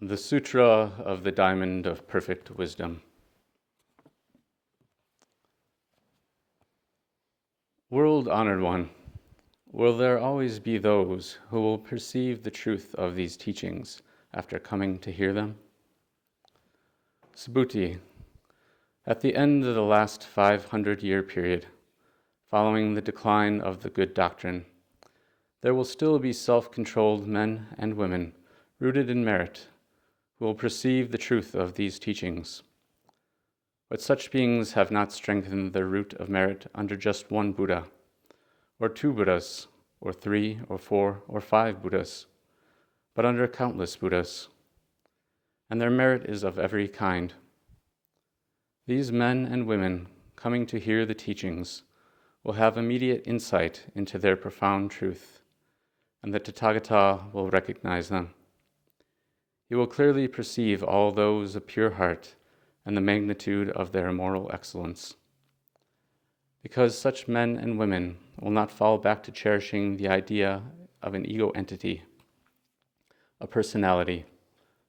The Sutra of the Diamond of Perfect Wisdom. World-honored one, will there always be those who will perceive the truth of these teachings after coming to hear them? Subhuti, at the end of the last 500-year period, following the decline of the good doctrine, there will still be self-controlled men and women rooted in merit who will perceive the truth of these teachings. But such beings have not strengthened their root of merit under just one Buddha, or two Buddhas, or 3 or 4 or 5 Buddhas, but under countless Buddhas, and their merit is of every kind. These men and women coming to hear the teachings will have immediate insight into their profound truth, and the Tathagata will recognize them. He will clearly perceive all those of pure heart and the magnitude of their moral excellence. Because such men and women will not fall back to cherishing the idea of an ego entity, a personality,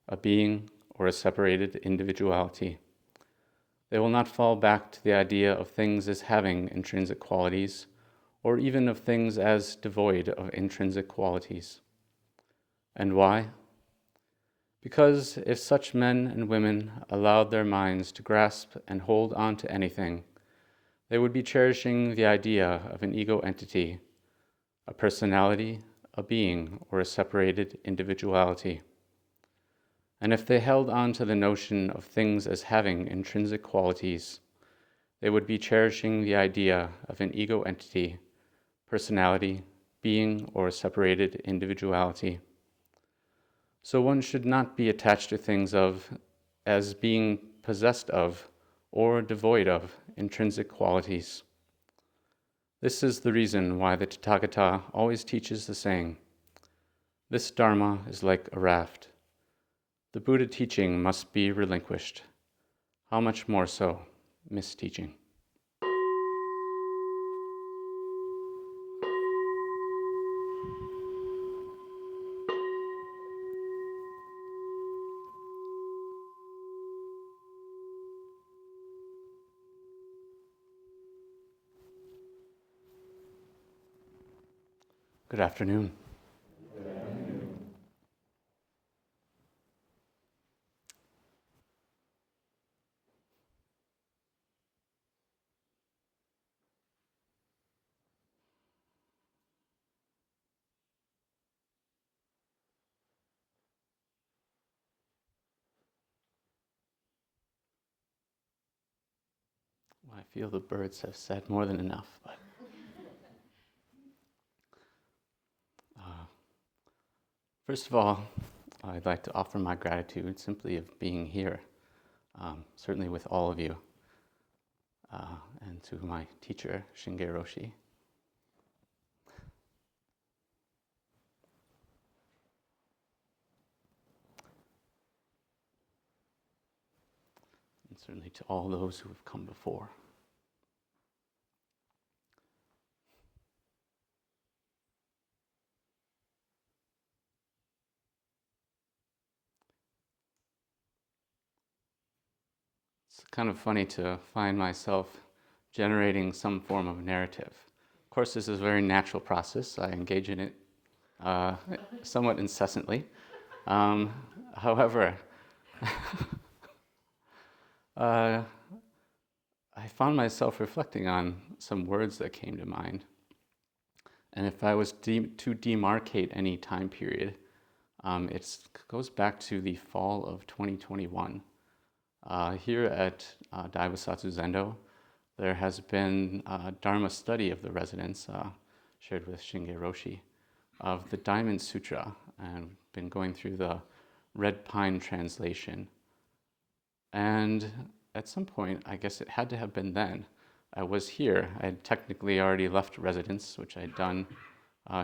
a being, or a separated individuality. They will not fall back to the idea of things as having intrinsic qualities, or even of things as devoid of intrinsic qualities. And why? Because if such men and women allowed their minds to grasp and hold on to anything, they would be cherishing the idea of an ego entity, a personality, a being, or a separated individuality. And if they held on to the notion of things as having intrinsic qualities, they would be cherishing the idea of an ego entity, personality, being, or a separated individuality. So one should not be attached to things as being possessed of or devoid of intrinsic qualities. This is the reason why the Tathagata always teaches the saying, "This Dharma is like a raft. The Buddha teaching must be relinquished. How much more so, misteaching?" Good afternoon. I feel the birds have said more than enough, but first of all, I'd like to offer my gratitude simply of being here, certainly with all of you, and to my teacher, Shinge Roshi. And certainly to all those who have come before. It's kind of funny to find myself generating some form of narrative. Of course, this is a very natural process. I engage in it somewhat incessantly. However, I found myself reflecting on some words that came to mind. And if I was to demarcate any time period, it goes back to the fall of 2021. Here at Bosatsu Zendo, there has been a Dharma study of the residents, shared with Shinge Roshi, of the Diamond Sutra, and been going through the Red Pine translation. And at some point, I guess it had to have been then, I was here. I had technically already left residence, which I'd done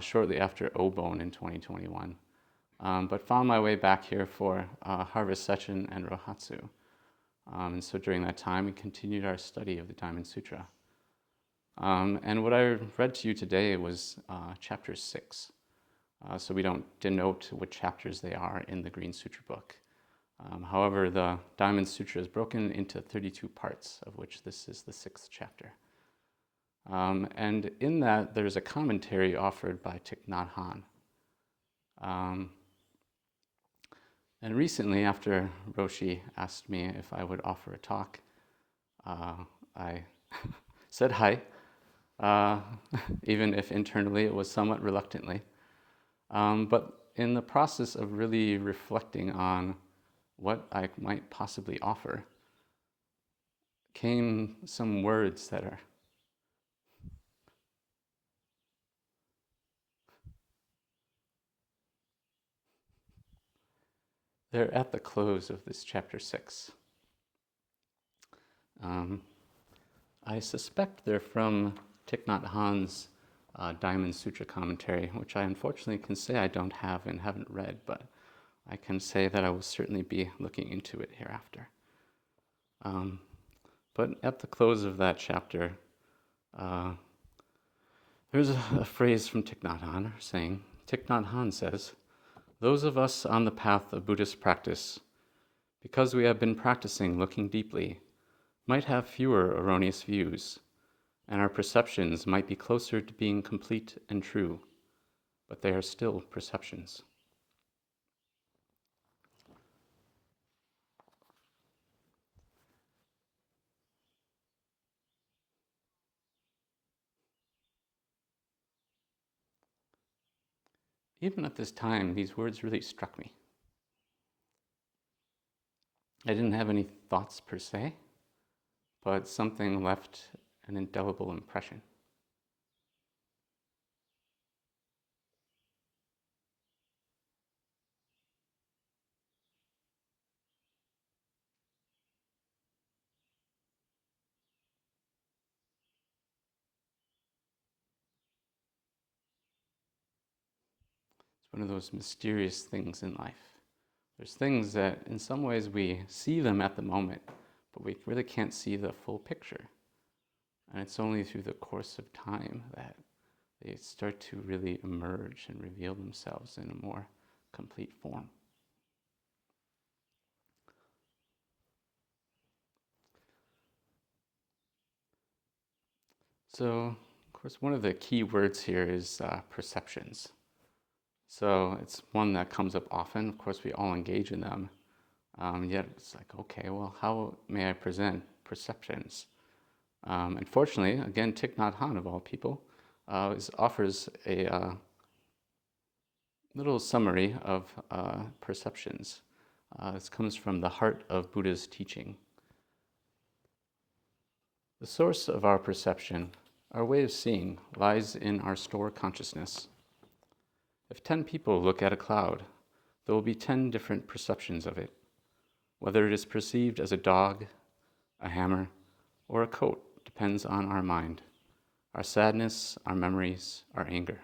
shortly after Obon in 2021, but found my way back here for Harvest Sesshin and Rohatsu. And so during that time, we continued our study of the Diamond Sutra. And what I read to you today was chapter 6. So we don't denote what chapters they are in the Green Sutra book. However, the Diamond Sutra is broken into 32 parts, of which this is the 6th chapter. And in that, there's a commentary offered by Thich Nhat Hanh. And recently, after Roshi asked me if I would offer a talk, I said hi, even if internally it was somewhat reluctantly. But in the process of really reflecting on what I might possibly offer, came some words that are they're at the close of this chapter 6. I suspect they're from Thich Nhat Hanh's Diamond Sutra commentary, which I unfortunately can say I don't have and haven't read, but I can say that I will certainly be looking into it hereafter. But at the close of that chapter, there's a phrase from Thich Nhat Hanh saying, Thich Nhat Hanh says, "Those of us on the path of Buddhist practice, because we have been practicing looking deeply, might have fewer erroneous views, and our perceptions might be closer to being complete and true, but they are still perceptions." Even at this time, these words really struck me. I didn't have any thoughts per se, but something left an indelible impression. It's one of those mysterious things in life. There's things that in some ways we see them at the moment, but we really can't see the full picture. And it's only through the course of time that they start to really emerge and reveal themselves in a more complete form. So, of course, one of the key words here is perceptions. So it's one that comes up often. Of course, we all engage in them. Yet it's like, okay, well, how may I present perceptions? Unfortunately, again, Thich Nhat Hanh, of all people, offers a little summary of perceptions. This comes from the heart of Buddha's teaching. The source of our perception, our way of seeing, lies in our store consciousness. If 10 people look at a cloud, there will be 10 different perceptions of it. Whether it is perceived as a dog, a hammer, or a coat depends on our mind, our sadness, our memories, our anger.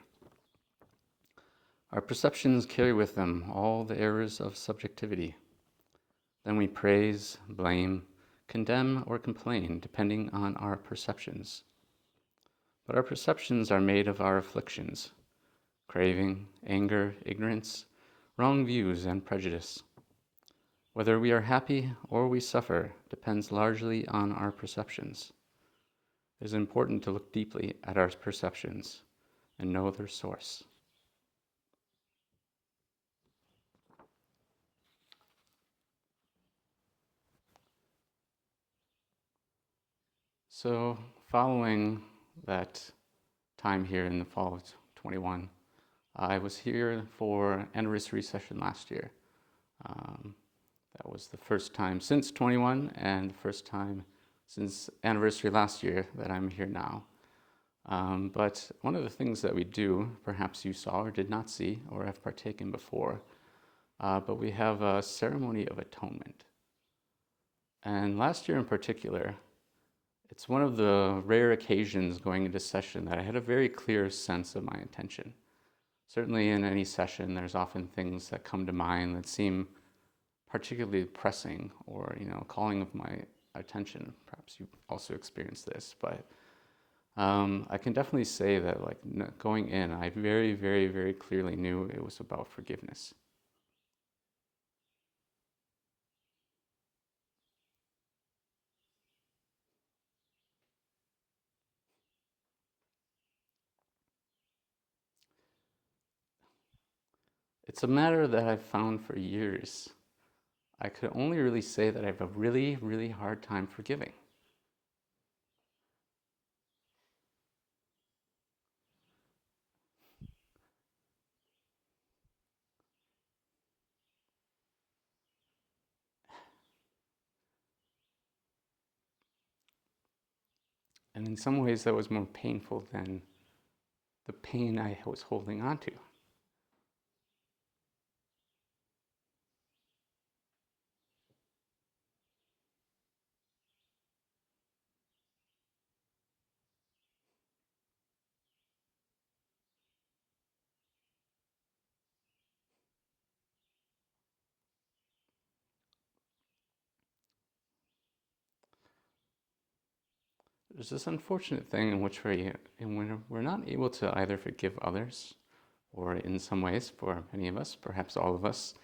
Our perceptions carry with them all the errors of subjectivity. Then we praise, blame, condemn, or complain depending on our perceptions. But our perceptions are made of our afflictions, craving, anger, ignorance, wrong views, and prejudice. Whether we are happy or we suffer depends largely on our perceptions. It is important to look deeply at our perceptions and know their source. So, following that time here in the fall of 21, I was here for anniversary session last year. That was the first time since 21 and the first time since anniversary last year that I'm here now. But one of the things that we do, perhaps you saw or did not see or have partaken before, but we have a ceremony of atonement. And last year in particular, it's one of the rare occasions going into session that I had a very clear sense of my intention. Certainly in any session, there's often things that come to mind that seem particularly pressing or, calling of my attention. Perhaps you also experienced this, but I can definitely say that going in, I very, very, very clearly knew it was about forgiveness. It's a matter that I've found for years. I could only really say that I have a really, really hard time forgiving. And in some ways, that was more painful than the pain I was holding on to. There's this unfortunate thing in which we're not able to either forgive others, or in some ways, for many of us, perhaps all of us,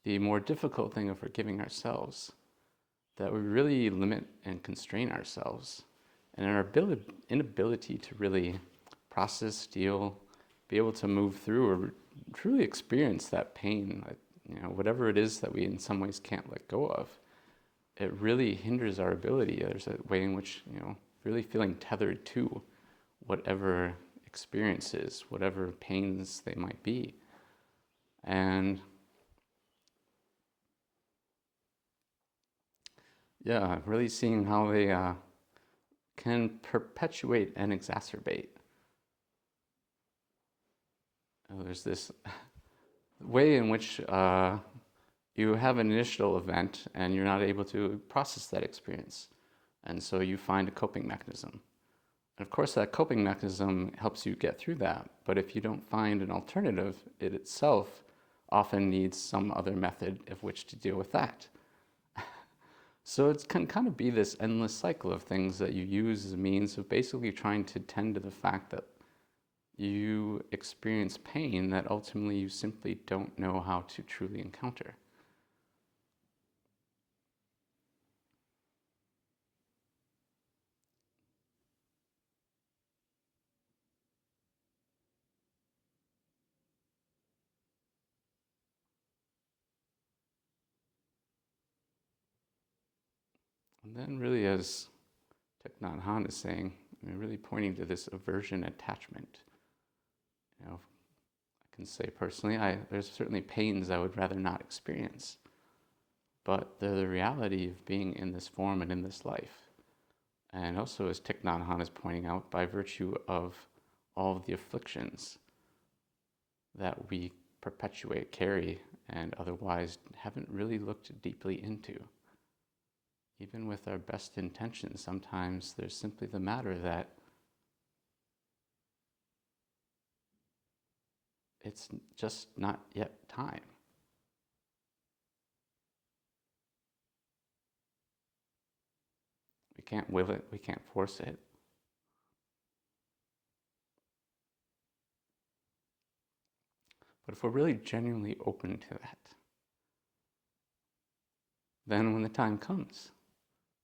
the more difficult thing of forgiving ourselves, that we really limit and constrain ourselves, and our inability to really process, deal, be able to move through, or truly experience that pain, whatever it is that we in some ways can't let go of, it really hinders our ability. There's a way in which, really feeling tethered to whatever experiences, whatever pains they might be. And yeah, really seeing how they can perpetuate and exacerbate. There's this way in which you have an initial event and you're not able to process that experience. And so you find a coping mechanism. And of course, that coping mechanism helps you get through that. But if you don't find an alternative, it itself often needs some other method of which to deal with that. So it can kind of be this endless cycle of things that you use as a means of basically trying to tend to the fact that you experience pain that ultimately you simply don't know how to truly encounter. And then really, as Thich Nhat Hanh is saying, really pointing to this aversion attachment. I can say personally, there's certainly pains I would rather not experience, but they're the reality of being in this form and in this life. And also, as Thich Nhat Hanh is pointing out, by virtue of all of the afflictions that we perpetuate, carry, and otherwise haven't really looked deeply into. Even with our best intentions, sometimes there's simply the matter that it's just not yet time. We can't will it, we can't force it. But if we're really genuinely open to that, then when the time comes,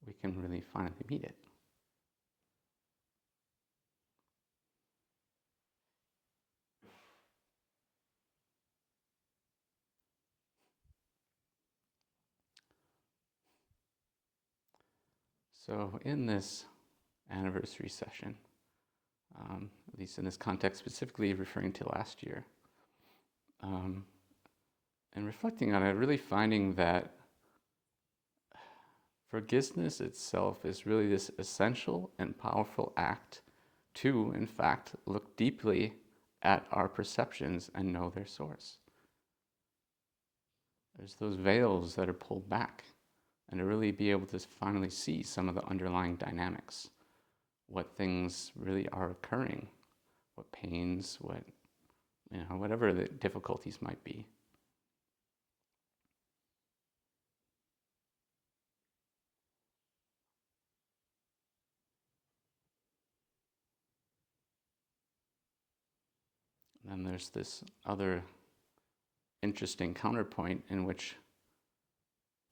we can really finally meet it. So in this anniversary session, at least in this context, specifically referring to last year, and reflecting on it, really finding that forgiveness itself is really this essential and powerful act to, in fact, look deeply at our perceptions and know their source. There's those veils that are pulled back, and to really be able to finally see some of the underlying dynamics, what things really are occurring, what pains, whatever the difficulties might be. And then there's this other interesting counterpoint in which,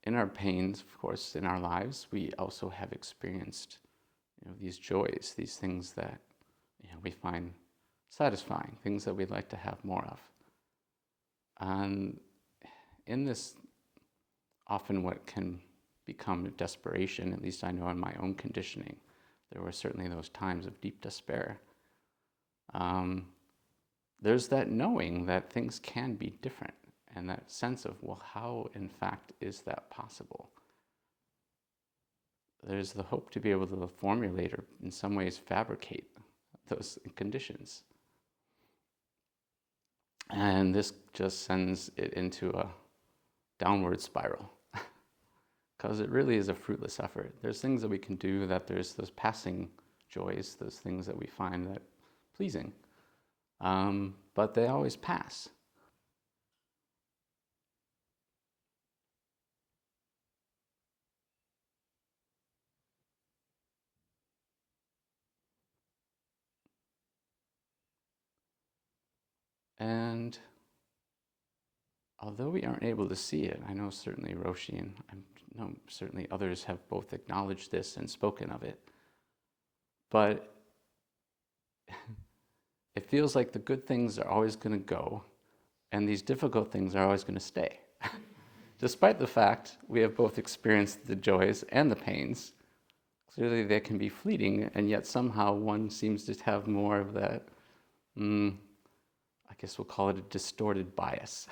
in our pains, of course, in our lives, we also have experienced, these joys, these things that, we find satisfying, things that we'd like to have more of. And in this, often what can become desperation, at least I know in my own conditioning, there were certainly those times of deep despair. There's that knowing that things can be different, and that sense of, well, how in fact is that possible? There's the hope to be able to formulate or in some ways fabricate those conditions. And this just sends it into a downward spiral because it really is a fruitless effort. There's things that we can do, that there's those passing joys, those things that we find that pleasing, but they always pass. And although we aren't able to see it, I know certainly Roshi and I know certainly others have both acknowledged this and spoken of it, but it feels like the good things are always going to go and these difficult things are always going to stay. Despite the fact we have both experienced the joys and the pains, clearly they can be fleeting, and yet somehow one seems to have more of that, I guess we'll call it a distorted bias.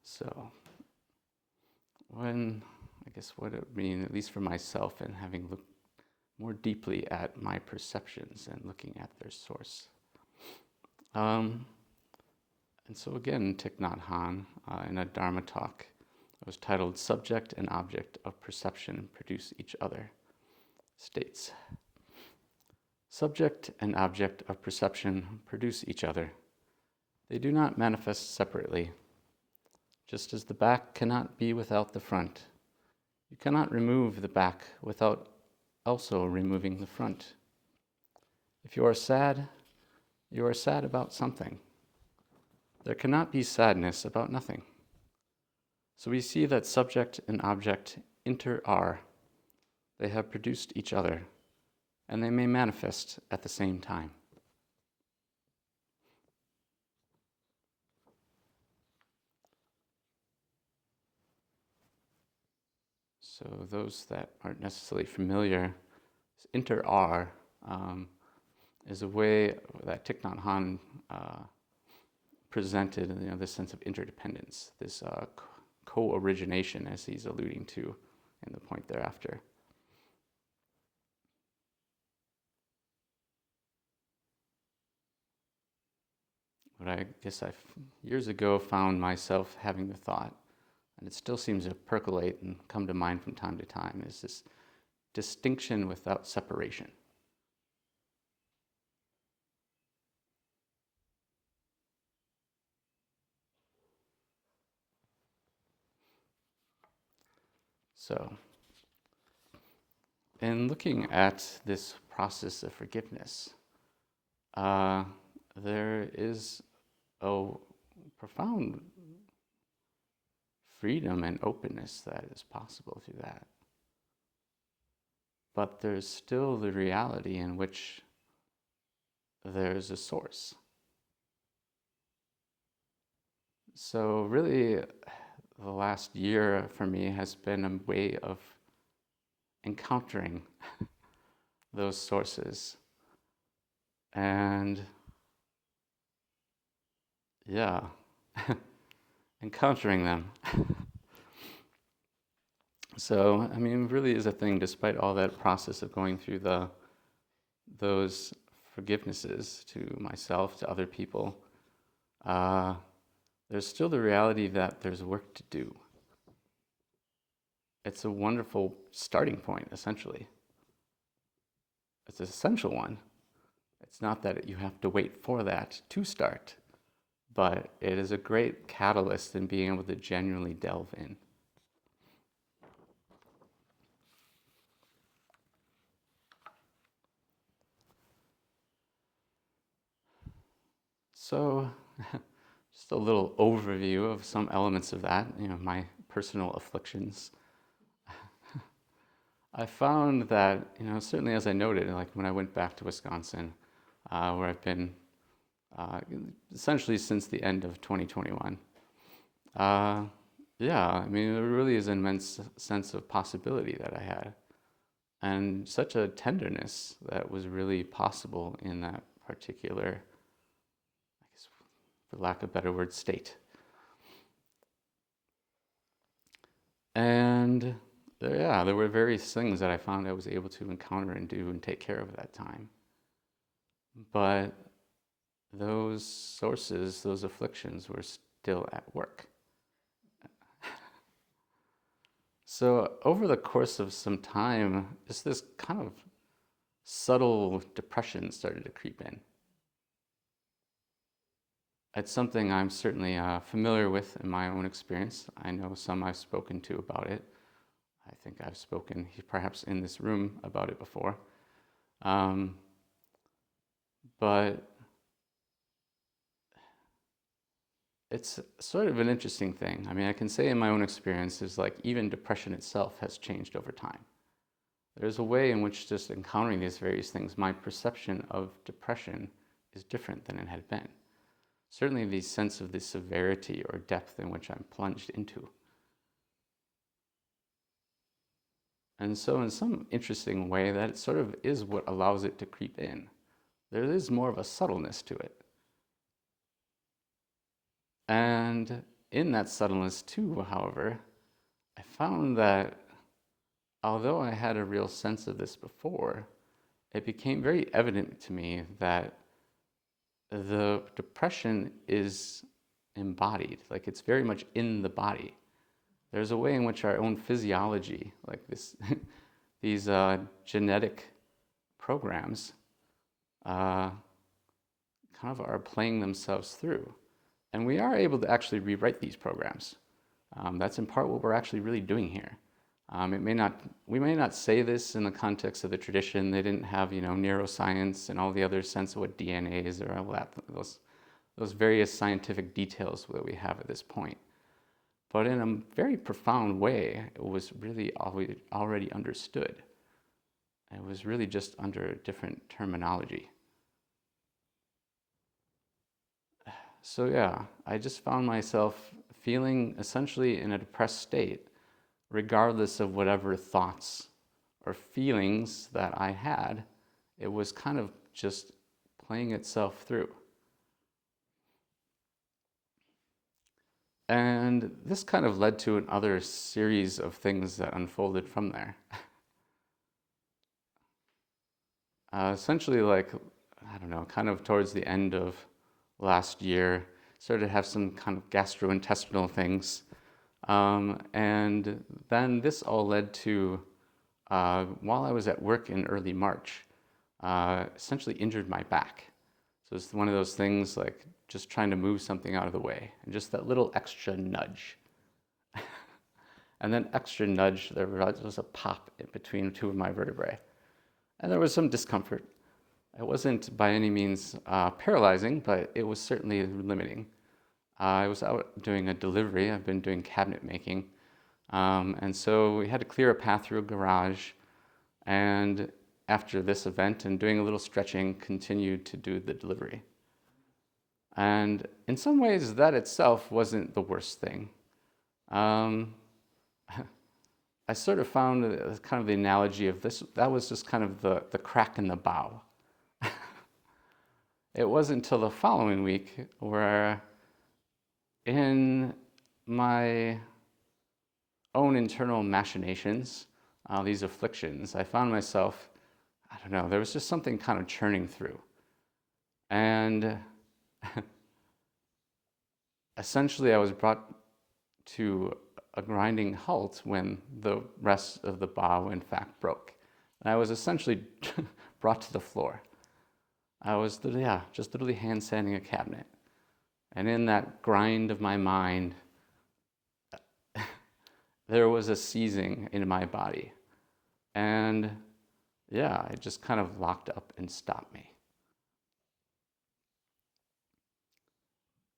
So, I guess what it would mean, at least for myself, and having looked more deeply at my perceptions and looking at their source. And so again, Thich Nhat Hanh, in a Dharma talk, it was titled "Subject and Object of Perception Produce Each Other," states, "Subject and object of perception produce each other. They do not manifest separately. Just as the back cannot be without the front, you cannot remove the back without also removing the front. If you are sad about something. There cannot be sadness about nothing. So we see that subject and object inter-are. They have produced each other, and they may manifest at the same time." So those that aren't necessarily familiar, inter-are is a way that Thich Nhat Hanh presented, this sense of interdependence, this co-origination, as he's alluding to in the point thereafter. But I guess I years ago found myself having the thought, and it still seems to percolate and come to mind from time to time, is this distinction without separation. So, in looking at this process of forgiveness, there is a profound freedom and openness that is possible through that. But there's still the reality in which there's a source. So really, the last year for me has been a way of encountering those sources. And yeah, encountering them. So, really is a thing, despite all that process of going through those forgivenesses to myself, to other people, there's still the reality that there's work to do. It's a wonderful starting point, essentially. It's an essential one. It's not that you have to wait for that to start, but it is a great catalyst in being able to genuinely delve in. So, just a little overview of some elements of that, my personal afflictions. I found that, certainly as I noted, like when I went back to Wisconsin, where I've been uh, essentially since the end of 2021. Uh, yeah, I mean, there really is an immense sense of possibility that I had, and such a tenderness that was really possible in that particular, I guess, for lack of a better word, state. And there were various things that I found I was able to encounter and do and take care of at that time. But those sources, those afflictions were still at work. So over the course of some time, just this kind of subtle depression started to creep in. It's something I'm certainly familiar with in my own experience. I know some I've spoken to about it. I think I've spoken perhaps in this room about it before. Um, but it's sort of an interesting thing. I mean, I can say in my own experience is like even depression itself has changed over time. There's a way in which just encountering these various things, my perception of depression is different than it had been. Certainly the sense of the severity or depth in which I'm plunged into. And so in some interesting way, that sort of is what allows it to creep in. There is more of a subtleness to it. And in that subtleness too, however, I found that although I had a real sense of this before, it became very evident to me that the depression is embodied, like it's very much in the body. There's a way in which our own physiology, like this, these genetic programs, kind of are playing themselves through. And we are able to actually rewrite these programs. That's in part what we're actually really doing here. We may not say this in the context of the tradition. They didn't have, neuroscience and all the other sense of what DNA is or all that, those various scientific details that we have at this point. But in a very profound way, it was really already understood. It was really just under a different terminology. So yeah, I just found myself feeling essentially in a depressed state, regardless of whatever thoughts or feelings that I had. It was kind of just playing itself through. And this kind of led to another series of things that unfolded from there. Essentially, like, I don't know, kind of towards the end of last year, started to have some kind of gastrointestinal things. And then this all led to, while I was at work in early March, essentially injured my back. So it's one of those things like just trying to move something out of the way, and just that little extra nudge. And then extra nudge, there was a pop in between two of my vertebrae. And there was some discomfort. It wasn't by any means paralyzing, but it was certainly limiting. I was out doing a delivery. I've been doing cabinet making. And so we had to clear a path through a garage. And after this event and doing a little stretching, continued to do the delivery. And in some ways, that itself wasn't the worst thing. I sort of found kind of the analogy of this, that was just kind of the crack in the bow. It wasn't until the following week where in my own internal machinations, these afflictions, I found myself, I don't know, there was just something kind of churning through. And essentially I was brought to a grinding halt when the rest of the bow in fact broke. And I was essentially brought to the floor. I was, just literally hand sanding a cabinet. And in that grind of my mind, there was a seizing in my body. And it just kind of locked up and stopped me.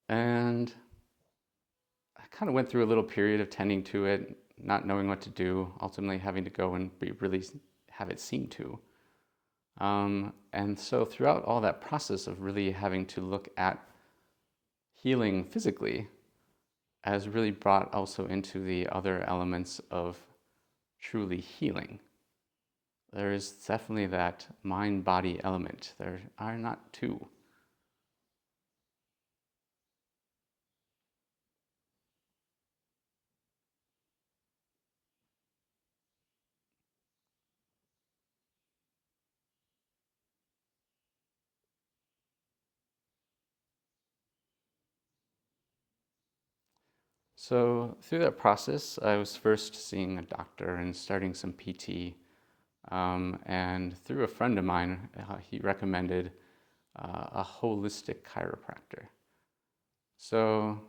And I kind of went through a little period of tending to it, not knowing what to do, ultimately having to go and really have it seen to. And so throughout all that process of really having to look at healing physically has really brought also into the other elements of truly healing. There is definitely that mind-body element. There are not two. So through that process, I was first seeing a doctor and starting some PT. And through a friend of mine, he recommended a holistic chiropractor. So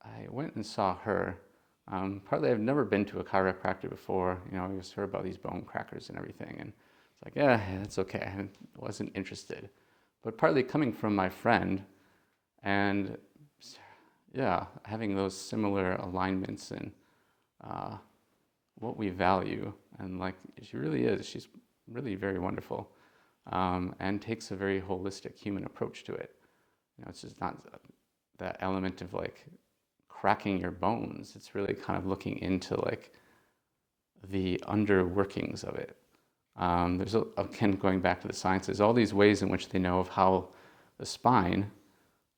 I went and saw her. Partly, I've never been to a chiropractor before. I just heard about these bone crackers and everything, and it's like, yeah, it's okay. I wasn't interested. But partly coming from my friend, and yeah, having those similar alignments in what we value, and like she really is. She's really very wonderful, and takes a very holistic human approach to it. It's just not that element of like cracking your bones. It's really kind of looking into like the underworkings of it. Again, going back to the sciences, all these ways in which they know of how the spine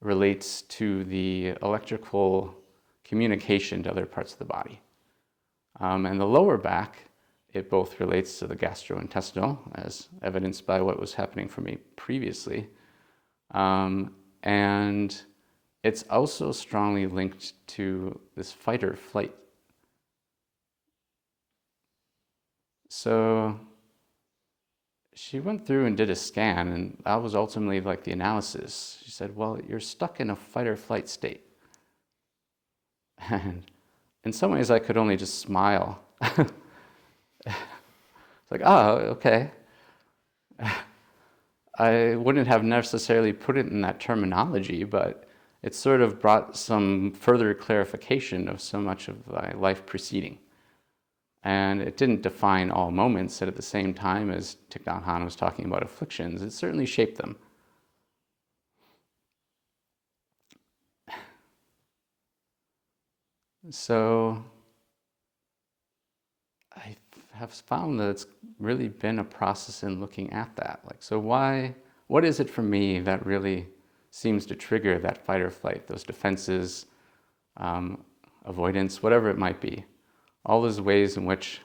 relates to the electrical communication to other parts of the body. And the lower back, it both relates to the gastrointestinal, as evidenced by what was happening for me previously, and it's also strongly linked to this fight or flight. So she went through and did a scan, and that was ultimately like the analysis. She said, well, you're stuck in a fight or flight state. And in some ways, I could only just smile. It's like, oh, okay. I wouldn't have necessarily put it in that terminology, but it sort of brought some further clarification of so much of my life preceding. And it didn't define all moments, and at the same time as Thich Nhat Hanh was talking about afflictions, it certainly shaped them. So I have found that it's really been a process in looking at that. Like, so what is it for me that really seems to trigger that fight or flight, those defenses, avoidance, whatever it might be? All those ways in which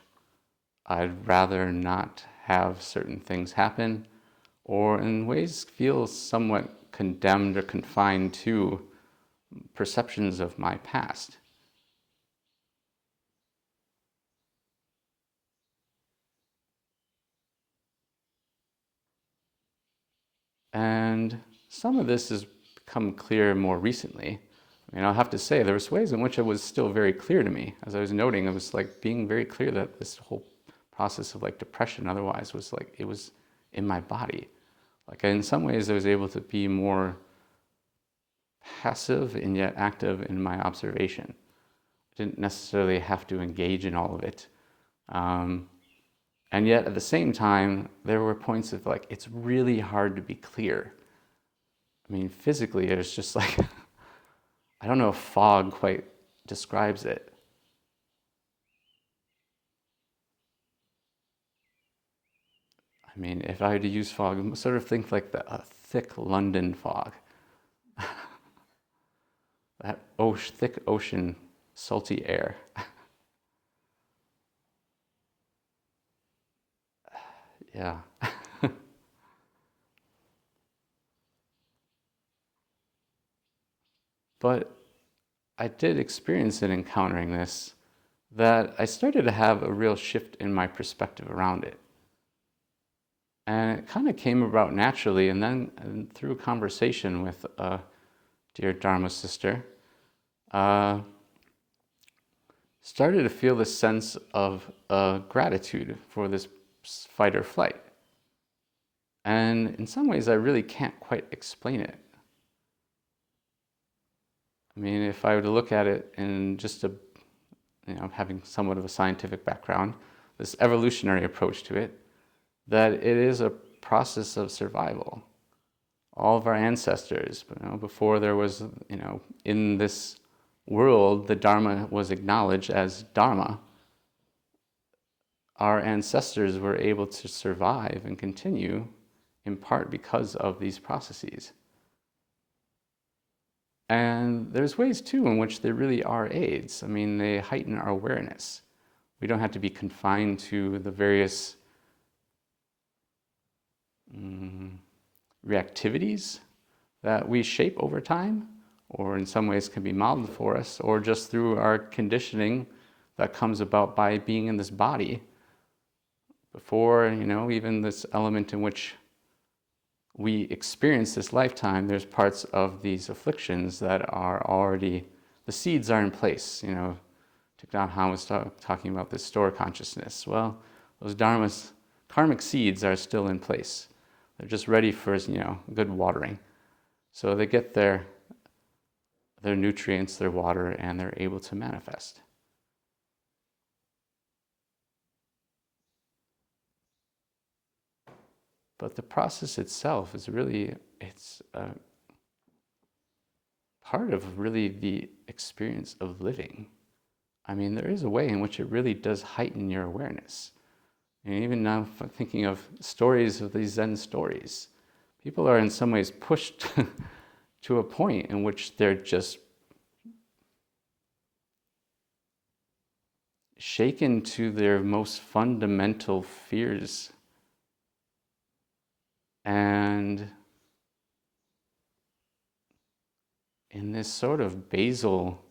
I'd rather not have certain things happen, or in ways feel somewhat condemned or confined to perceptions of my past. And some of this has become clear more recently. I mean, I'll have to say, there was ways in which it was still very clear to me. As I was noting, it was like being very clear that this whole process of like depression otherwise was like, it was in my body. Like in some ways I was able to be more passive and yet active in my observation. I didn't necessarily have to engage in all of it. And yet at the same time, there were points of like, it's really hard to be clear. I mean, physically, it was just like, I don't know if fog quite describes it. I mean, if I had to use fog, sort of think like a thick London fog. That thick ocean, salty air. Yeah. But I did experience in encountering this that I started to have a real shift in my perspective around it. And it kind of came about naturally, and then through conversation with a dear Dharma sister, started to feel this sense of gratitude for this fight or flight. And in some ways, I really can't quite explain it. I mean, if I were to look at it in just a having somewhat of a scientific background, this evolutionary approach to it, that it is a process of survival. All of our ancestors, before there was, in this world, the Dharma was acknowledged as Dharma. Our ancestors were able to survive and continue in part because of these processes. And there's ways too in which there really are aids. They heighten our awareness. We don't have to be confined to the various reactivities that we shape over time, or in some ways can be modeled for us, or just through our conditioning that comes about by being in this body. Before, even this element in which we experience this lifetime, there's parts of these afflictions that are already, the seeds are in place. Thich Nhat Hanh was talking about this store consciousness. Well, those dharmas, karmic seeds are still in place. They're just ready for, good watering. So they get their nutrients, their water, and they're able to manifest. But the process itself is really, it's part of really the experience of living. There is a way in which it really does heighten your awareness. And even now, thinking of stories of these Zen stories, people are in some ways pushed to a point in which they're just shaken to their most fundamental fears. And in this sort of basal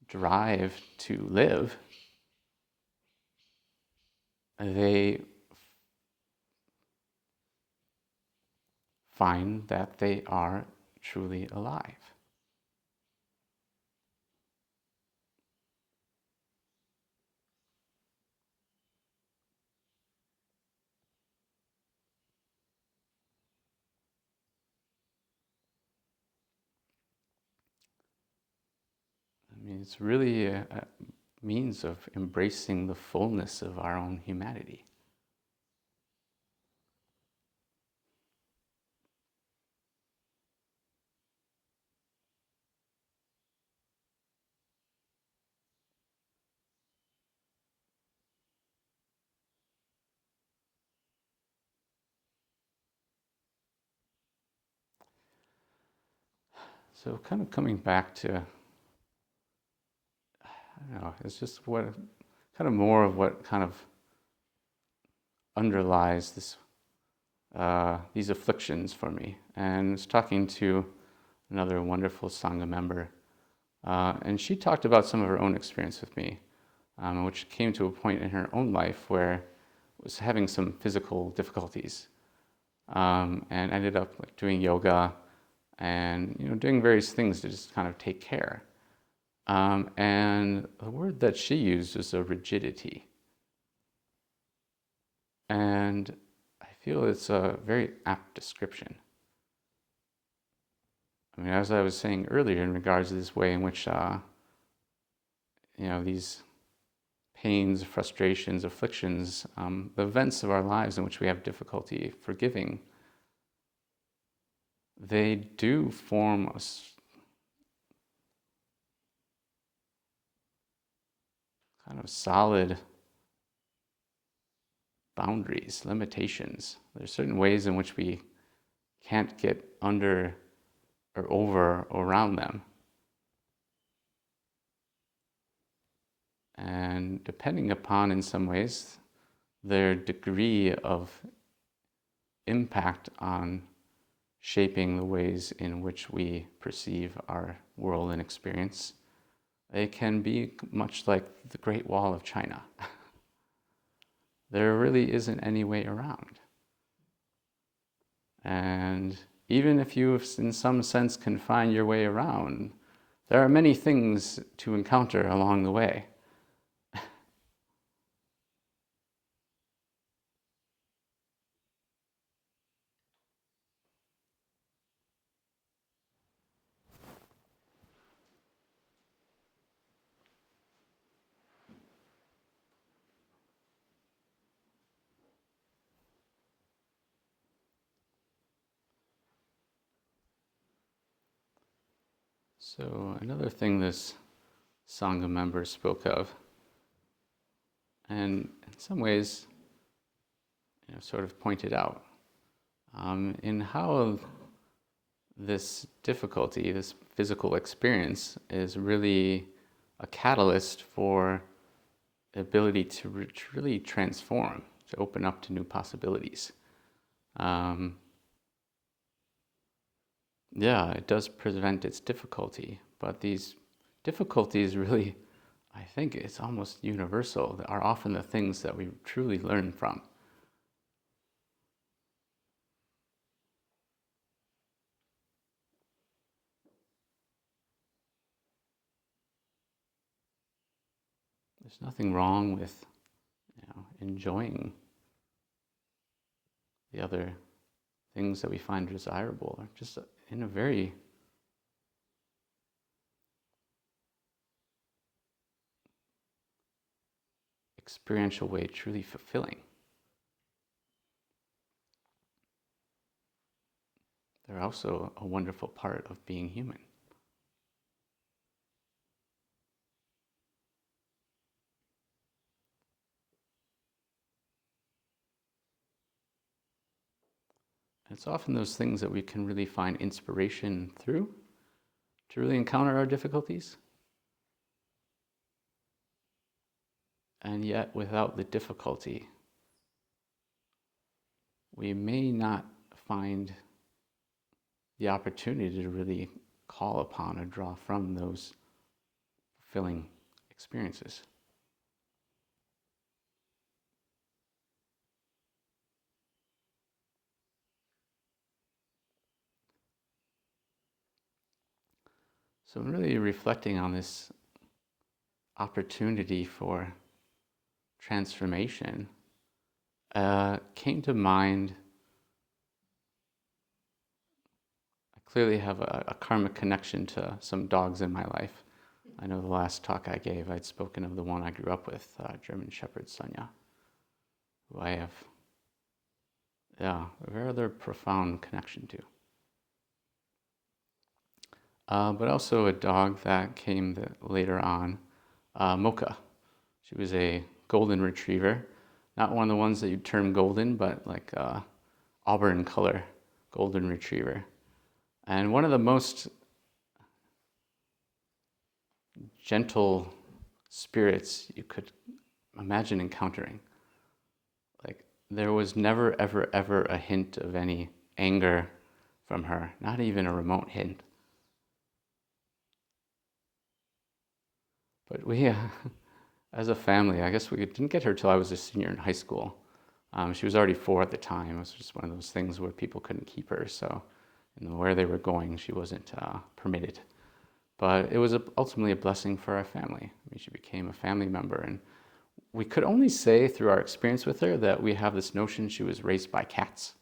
drive to live, they find that they are truly alive. It's really a means of embracing the fullness of our own humanity. So kind of coming back to, it's just what, kind of more of what kind of underlies this, these afflictions for me. And I was talking to another wonderful Sangha member, and she talked about some of her own experience with me, which came to a point in her own life where was having some physical difficulties, and ended up doing yoga and doing various things to just kind of take care. And the word that she used was a rigidity. And I feel it's a very apt description. As I was saying earlier, in regards to this way in which, these pains, frustrations, afflictions, the events of our lives in which we have difficulty forgiving, they do form a kind of solid boundaries, limitations. There's certain ways in which we can't get under or over or around them. And depending upon, in some ways, their degree of impact on shaping the ways in which we perceive our world and experience, it can be much like the Great Wall of China. There really isn't any way around. And even if you, in some sense, can find your way around, there are many things to encounter along the way. So another thing this Sangha member spoke of, and in some ways, sort of pointed out, in how this difficulty, this physical experience, is really a catalyst for the ability to really transform, to open up to new possibilities. Yeah, it does present its difficulty, but these difficulties really, I think it's almost universal, are often the things that we truly learn from. There's nothing wrong with enjoying the other things that we find desirable, or just in a very experiential way, truly fulfilling. They're also a wonderful part of being human. It's often those things that we can really find inspiration through to really encounter our difficulties. And yet, without the difficulty, we may not find the opportunity to really call upon or draw from those fulfilling experiences. So I'm really reflecting on this opportunity for transformation, came to mind. I clearly have a karmic connection to some dogs in my life. I know the last talk I gave, I'd spoken of the one I grew up with, German Shepherd Sonja, who I have, a rather profound connection to. But also a dog that came later on, Mocha. She was a golden retriever, not one of the ones that you'd term golden, but like auburn color golden retriever. And one of the most gentle spirits you could imagine encountering. Like, there was never, ever, ever a hint of any anger from her, not even a remote hint. But we, as a family, I guess we didn't get her till I was a senior in high school. She was already 4 at the time. It was just one of those things where people couldn't keep her, so where they were going, she wasn't permitted. But it was ultimately a blessing for our family. I mean, she became a family member, and we could only say through our experience with her that we have this notion she was raised by cats.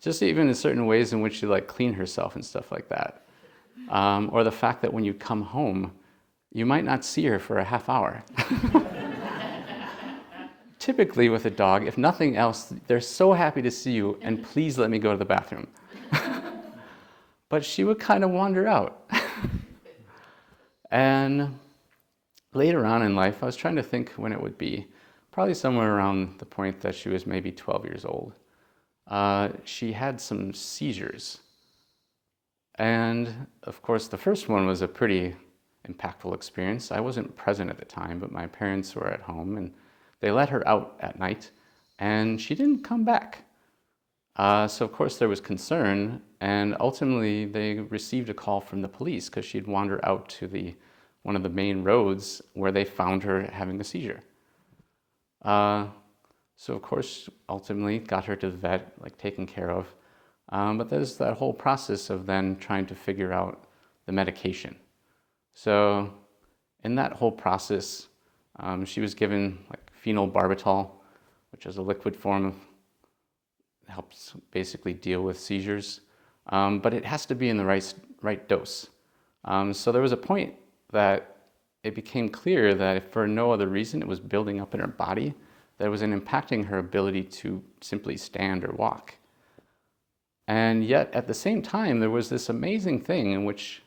Just even in certain ways in which she clean herself and stuff like that. Or the fact that when you come home, you might not see her for a half hour. Typically with a dog, if nothing else, they're so happy to see you, and please let me go to the bathroom. But she would kind of wander out. And later on in life, I was trying to think when it would be, probably somewhere around the point that she was maybe 12 years old. She had some seizures. And of course, the first one was a pretty impactful experience. I wasn't present at the time, but my parents were at home, and they let her out at night, and she didn't come back. So of course there was concern, and ultimately they received a call from the police because she'd wandered out to one of the main roads where they found her having a seizure. So of course, ultimately got her to the vet, taken care of. But there's that whole process of then trying to figure out the medication. So in that whole process, she was given phenobarbital, which is a liquid form of, helps basically deal with seizures. But it has to be in the right dose. So there was a point that it became clear that if for no other reason it was building up in her body, that it was impacting her ability to simply stand or walk. And yet, at the same time, there was this amazing thing in which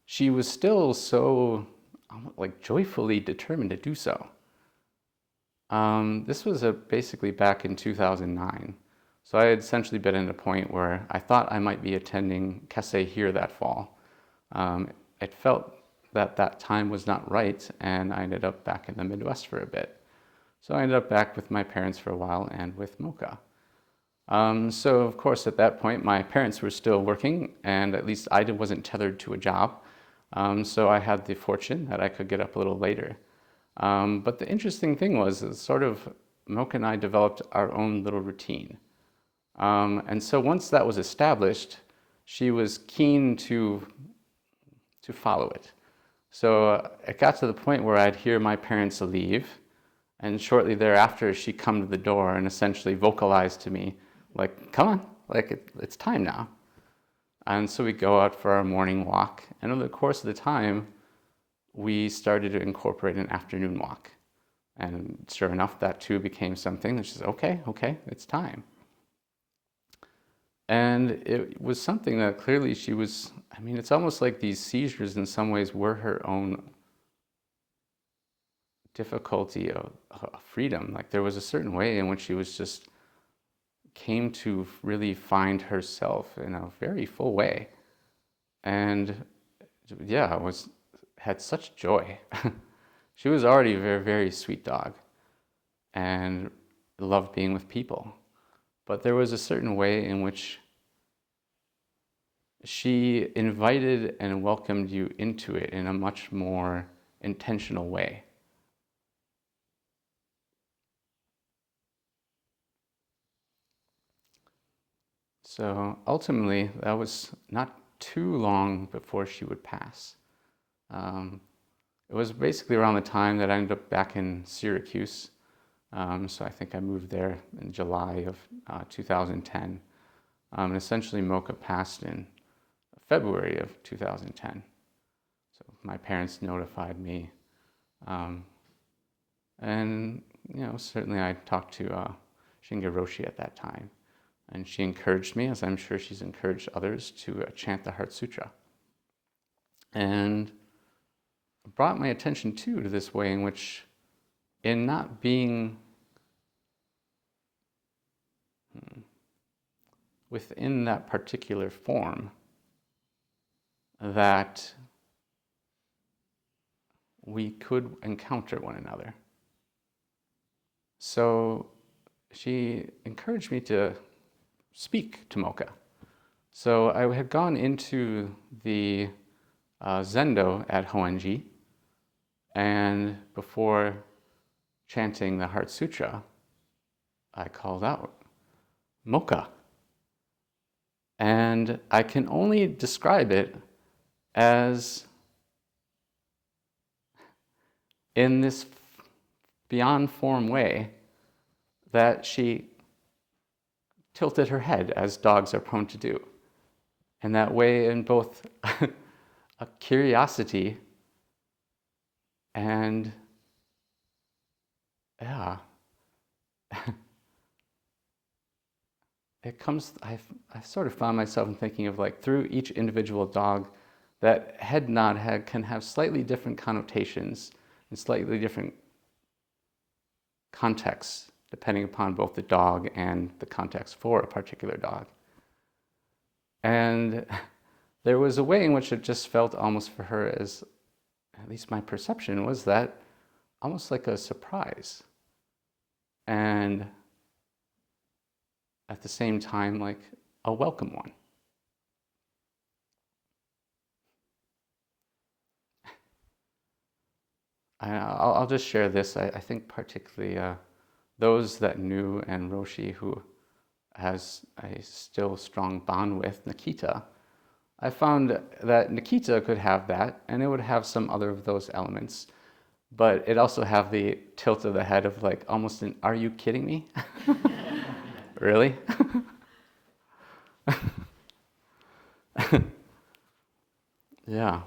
she was still so like joyfully determined to do so. This was basically back in 2009. So I had essentially been at a point where I thought I might be attending Kessei here that fall. It felt that that time was not right, and I ended up back in the Midwest for a bit. So I ended up back with my parents for a while and with Mocha. So of course at that point my parents were still working, and at least I wasn't tethered to a job. So I had the fortune that I could get up a little later. But the interesting thing was that sort of Mocha and I developed our own little routine. And so once that was established, she was keen to follow it. So it got to the point where I'd hear my parents leave, and shortly thereafter she'd come to the door and essentially vocalize to me, like, come on, like it's time now. And so we go out for our morning walk, and over the course of the time, we started to incorporate an afternoon walk. And sure enough, that too became something that she said, okay, it's time. And it was something that clearly she was, I mean, it's almost like these seizures in some ways were her own difficulty of freedom. Like there was a certain way in which she was just came to really find herself in a very full way. And yeah, had such joy. She was already a very, very sweet dog and loved being with people. But there was a certain way in which she invited and welcomed you into it in a much more intentional way. So ultimately, that was not too long before she would pass. It was basically around the time that I ended up back in Syracuse. So I think I moved there in July of 2010. And essentially Mocha passed in February of 2010. So my parents notified me. And, you know, certainly I talked to Shinge Roshi at that time. And she encouraged me, as I'm sure she's encouraged others, to chant the Heart Sutra. And brought my attention too to this way in which, in not being within that particular form, that we could encounter one another. So she encouraged me to speak to Mocha. So I had gone into the Zendo at Hoenji, and before chanting the Heart Sutra, I called out, Mocha. And I can only describe it as in this beyond form way that she tilted her head as dogs are prone to do. And that way in both a curiosity and, yeah, it comes, I sort of found myself thinking of like through each individual dog, that head nod can have slightly different connotations and slightly different contexts, depending upon both the dog and the context for a particular dog. And there was a way in which it just felt almost for her as, at least my perception was that, almost like a surprise. And at the same time, like a welcome one. I'll just share this. I think particularly those that knew and Roshi, who has a still strong bond with Nikita, I found that Nikita could have that, and it would have some other of those elements, but it also have the tilt of the head of like almost an, are you kidding me? Really? Yeah.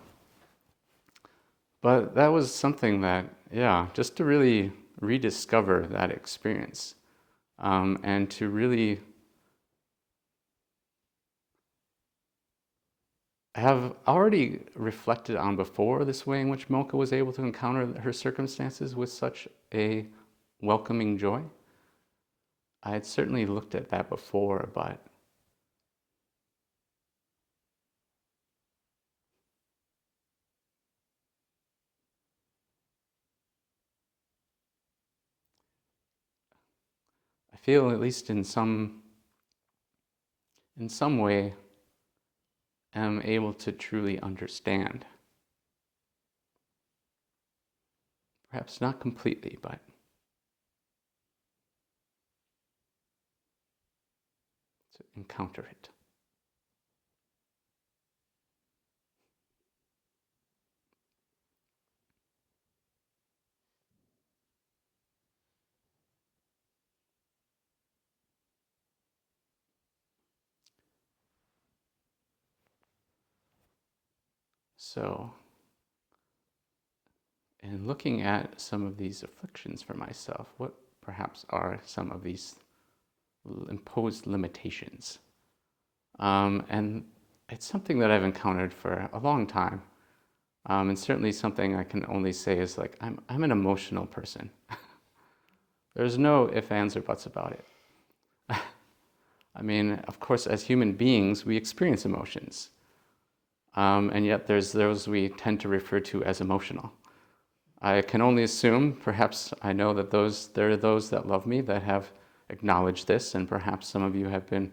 But that was something that, yeah, just to really rediscover that experience, and to really I have already reflected on before this way in which Mocha was able to encounter her circumstances with such a welcoming joy. I had certainly looked at that before, but I feel, at least in some way, am able to truly understand. Perhaps not completely, but to encounter it. So, in looking at some of these afflictions for myself, what perhaps are some of these imposed limitations? And it's something that I've encountered for a long time. And certainly something I can only say is like, I'm an emotional person. There's no ifs, ands, or buts about it. I mean, of course, as human beings, we experience emotions. And yet there's those we tend to refer to as emotional. I can only assume, perhaps I know that there are those that love me that have acknowledged this, and perhaps some of you have been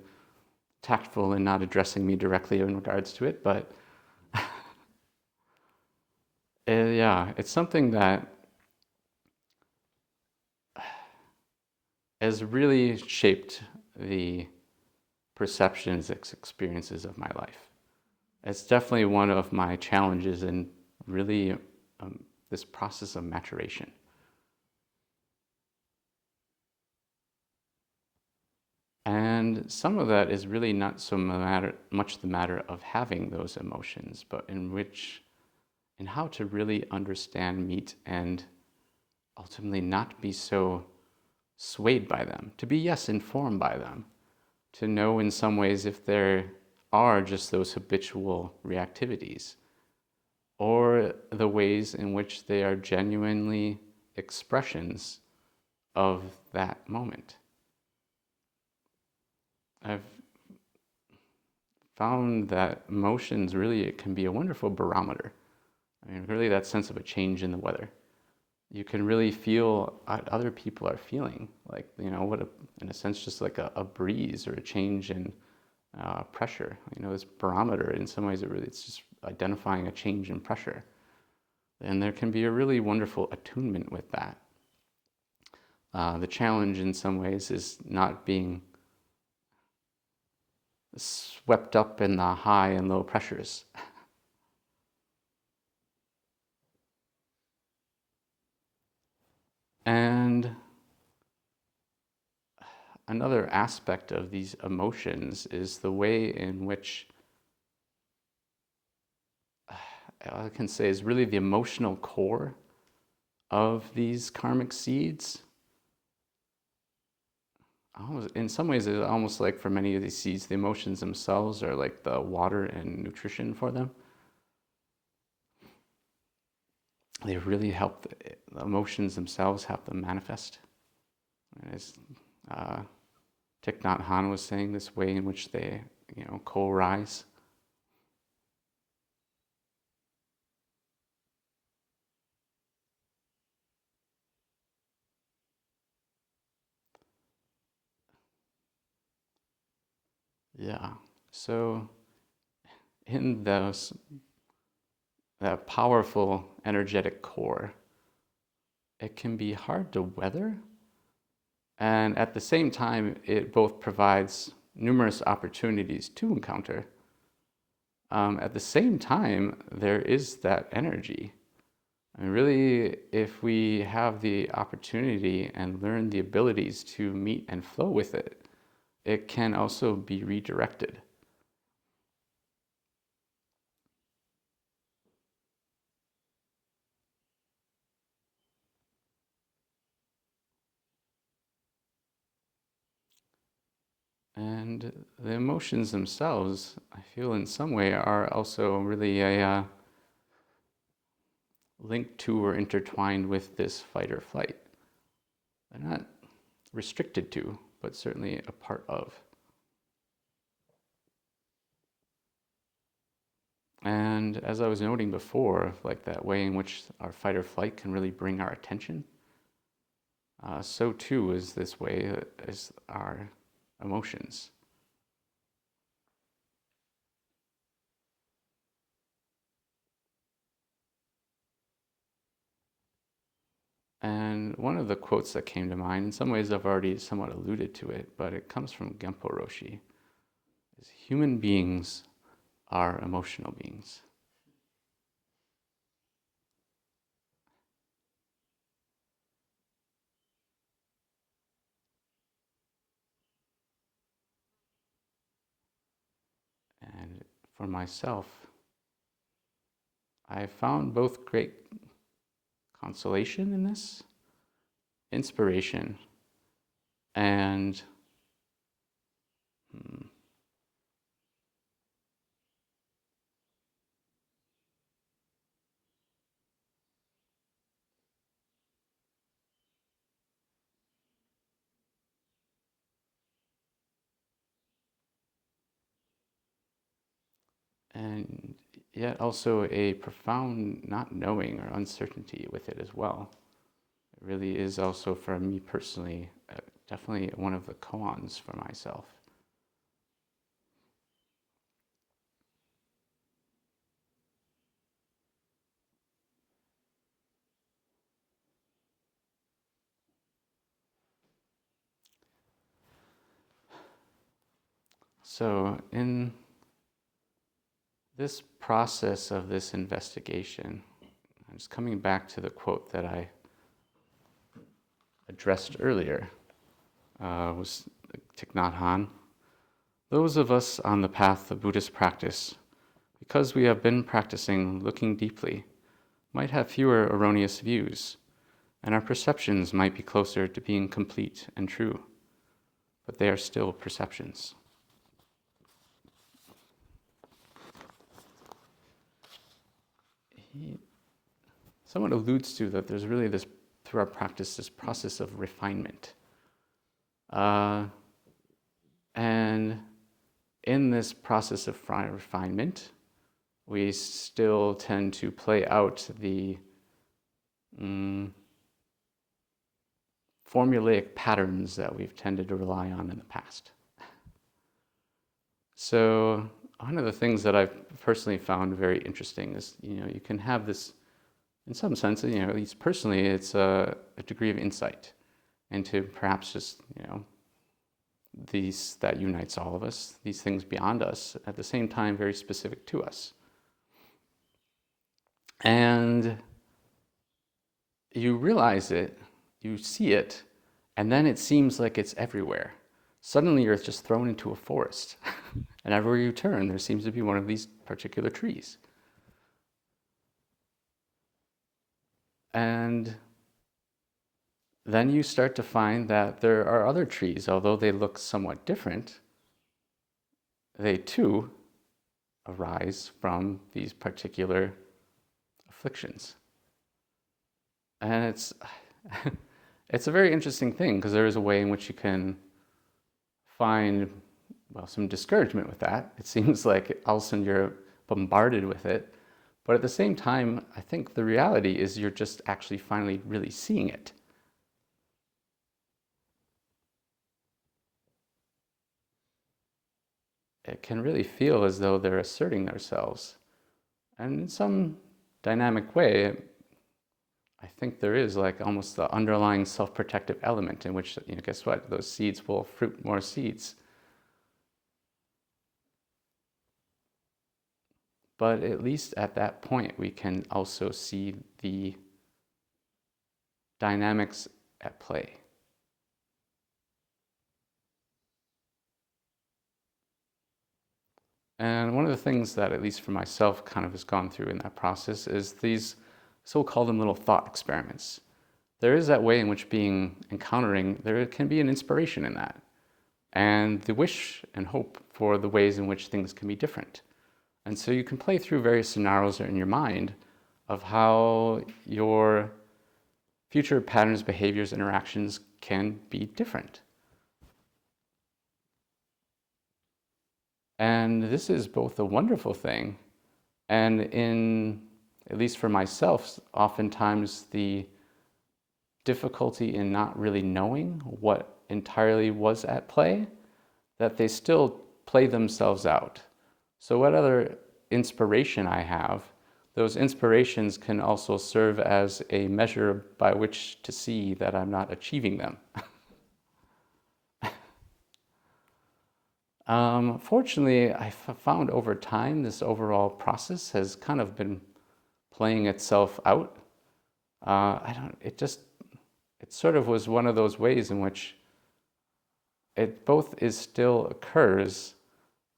tactful in not addressing me directly in regards to it, but yeah, it's something that has really shaped the perceptions, experiences of my life. It's definitely one of my challenges in really this process of maturation. And some of that is really not so much the matter of having those emotions, but in how to really understand, meet, and ultimately not be so swayed by them. To be, yes, informed by them. To know in some ways if there are just those habitual reactivities, or the ways in which they are genuinely expressions of that moment. I've found that emotions really, it can be a wonderful barometer. I mean, really that sense of a change in the weather. You can really feel what other people are feeling, like, in a sense, just like a breeze or a change in pressure. This barometer, in some ways, it's just identifying a change in pressure. And there can be a really wonderful attunement with that. The challenge in some ways is not being swept up in the high and low pressures. And another aspect of these emotions is the way in which I can say is really the emotional core of these karmic seeds. In some ways, it's almost like for many of these seeds, the emotions themselves are like the water and nutrition for them. They really help the emotions themselves help them manifest. As Thich Nhat Hanh was saying, this way in which they, co-rise. Yeah. So in that powerful energetic core, it can be hard to weather. And at the same time, it both provides numerous opportunities to encounter. At the same time, there is that energy. And really, if we have the opportunity and learn the abilities to meet and flow with it, it can also be redirected. And the emotions themselves, I feel in some way are also really a linked to or intertwined with this fight or flight. They're not restricted to, but certainly a part of. And as I was noting before, like that way in which our fight or flight can really bring our attention, so too is this way as our emotions. And one of the quotes that came to mind, in some ways I've already somewhat alluded to it, but it comes from Genpo Roshi, is human beings are emotional beings. And for myself, I found both great consolation in this, inspiration, and and yet also a profound not knowing or uncertainty with it as well. It really is also, for me personally, definitely one of the koans for myself. So in this process of this investigation, I'm just coming back to the quote that I addressed earlier, was Thich Nhat Hanh. Those of us on the path of Buddhist practice, because we have been practicing looking deeply, might have fewer erroneous views, and our perceptions might be closer to being complete and true, but they are still perceptions. He somewhat alludes to that there's really this, through our practice, this process of refinement. And in this process of refinement, we still tend to play out the formulaic patterns that we've tended to rely on in the past. So one of the things that I've personally found very interesting is, you can have this, in some sense, at least personally, it's a degree of insight into perhaps just, these that unites all of us, these things beyond us, at the same time very specific to us. And you realize it, you see it, and then it seems like it's everywhere. Suddenly you're just thrown into a forest, and everywhere you turn, there seems to be one of these particular trees. And then you start to find that there are other trees, although they look somewhat different, they too arise from these particular afflictions. And it's a very interesting thing, because there is a way in which you can find, some discouragement with that. It seems like all of a sudden you're bombarded with it. But at the same time, I think the reality is you're just actually finally really seeing it. It can really feel as though they're asserting themselves. And in some dynamic way, I think there is like almost the underlying self-protective element in which, guess what? Those seeds will fruit more seeds. But at least at that point, we can also see the dynamics at play. And one of the things that, at least for myself, kind of has gone through in that process is these so-called little thought experiments. There is that way in which encountering, there can be an inspiration in that. and the wish and hope for the ways in which things can be different. And so you can play through various scenarios in your mind of how your future patterns, behaviors, interactions can be different. And this is both a wonderful thing and, at least for myself, oftentimes the difficulty in not really knowing what entirely was at play, that they still play themselves out. So what other inspiration I have, those inspirations can also serve as a measure by which to see that I'm not achieving them. Fortunately, I found over time this overall process has kind of been playing itself out. It sort of was one of those ways in which it both still occurs,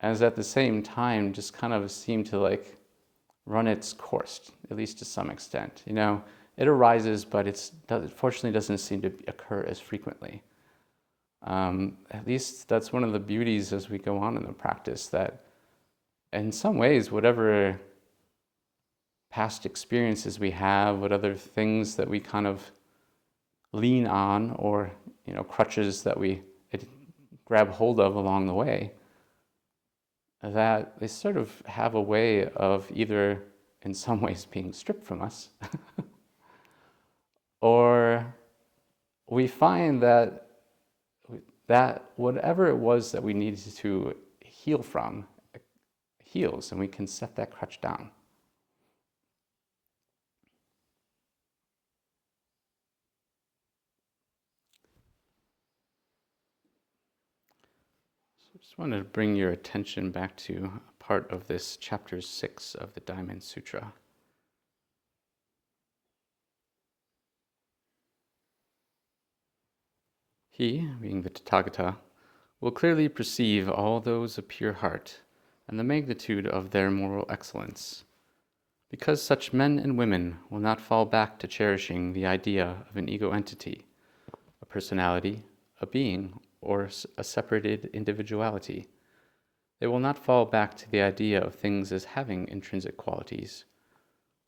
as at the same time just kind of seemed to like run its course, at least to some extent. It arises, but it fortunately doesn't seem to occur as frequently. At least that's one of the beauties as we go on in the practice, that in some ways, whatever past experiences we have, what other things that we kind of lean on, or crutches that we grab hold of along the way, that they sort of have a way of either in some ways being stripped from us or we find that whatever it was that we needed to heal from heals, and we can set that crutch down. So I just wanted to bring your attention back to a part of this chapter 6 of the Diamond Sutra. He, being the Tathagata, will clearly perceive all those of pure heart and the magnitude of their moral excellence, because such men and women will not fall back to cherishing the idea of an ego entity, a personality, a being, or a separated individuality. They will not fall back to the idea of things as having intrinsic qualities,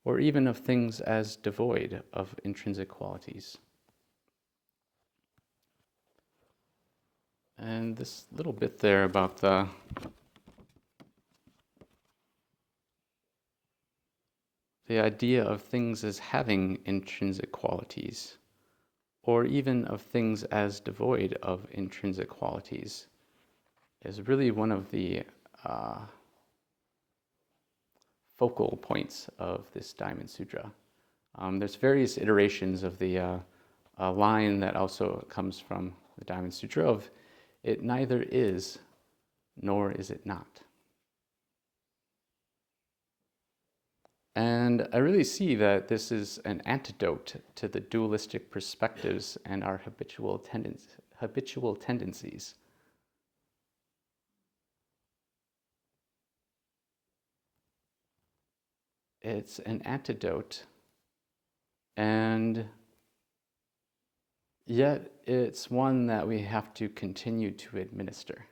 or even of things as devoid of intrinsic qualities. And this little bit there about the idea of things as having intrinsic qualities, or even of things as devoid of intrinsic qualities, is really one of the focal points of this Diamond Sutra. There's various iterations of the line that also comes from the Diamond Sutra of, it neither is nor is it not. And I really see that this is an antidote to the dualistic perspectives and our habitual tendencies. It's an antidote, and yet it's one that we have to continue to administer.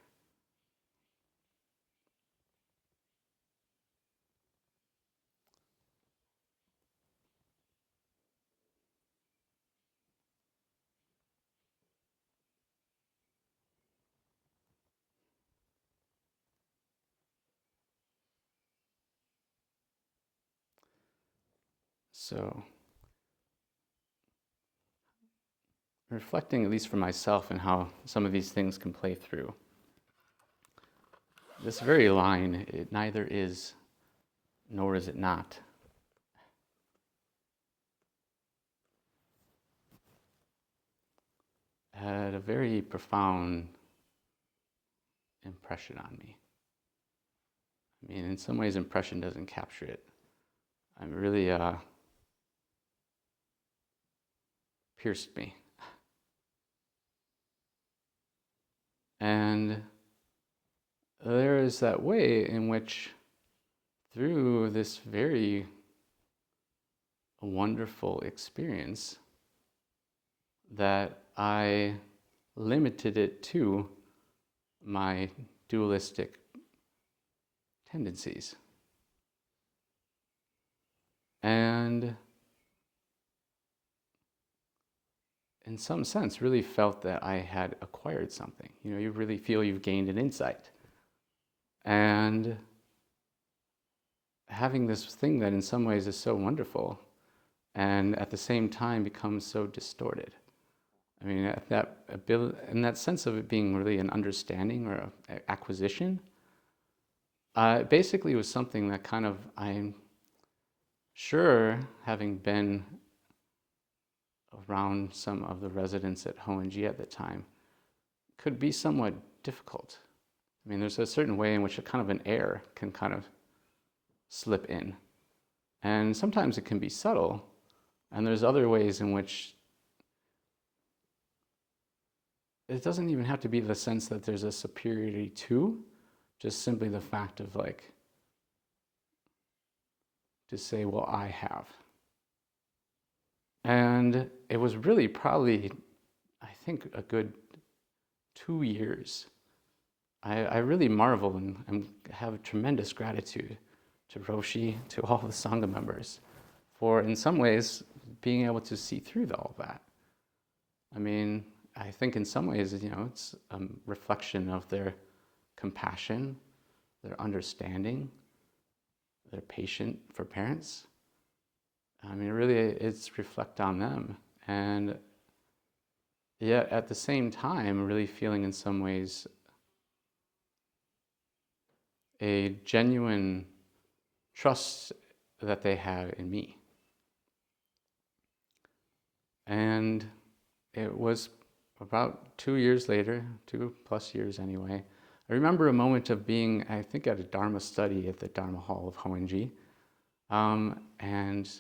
So, reflecting, at least for myself, and how some of these things can play through. This very line, it neither is nor is it not, had a very profound impression on me. I mean, in some ways, impression doesn't capture it. I'm really pierced me. And there is that way in which, through this very wonderful experience, that I limited it to my dualistic tendencies. And in some sense, really felt that I had acquired something. You really feel you've gained an insight. And having this thing that in some ways is so wonderful and at the same time becomes so distorted. I mean, in that sense of it being really an understanding or an acquisition, it basically was something that kind of, I'm sure, having been around some of the residents at Hoenji at the time, could be somewhat difficult. I mean, there's a certain way in which a kind of an air can kind of slip in. And sometimes it can be subtle, and there's other ways in which it doesn't even have to be the sense that there's a superiority to, just simply the fact of to say, well, I have. And it was really probably, I think, a good 2 years. I really marvel and have tremendous gratitude to Roshi, to all the Sangha members, for in some ways being able to see through all that. I mean, I think in some ways, it's a reflection of their compassion, their understanding, their patience for parents. I mean, really, it's reflect on them. And yet, at the same time, really feeling in some ways a genuine trust that they have in me. And it was about 2 years later, 2+ years anyway, I remember a moment of being, I think, at a Dharma study at the Dharma Hall of Hoenji. And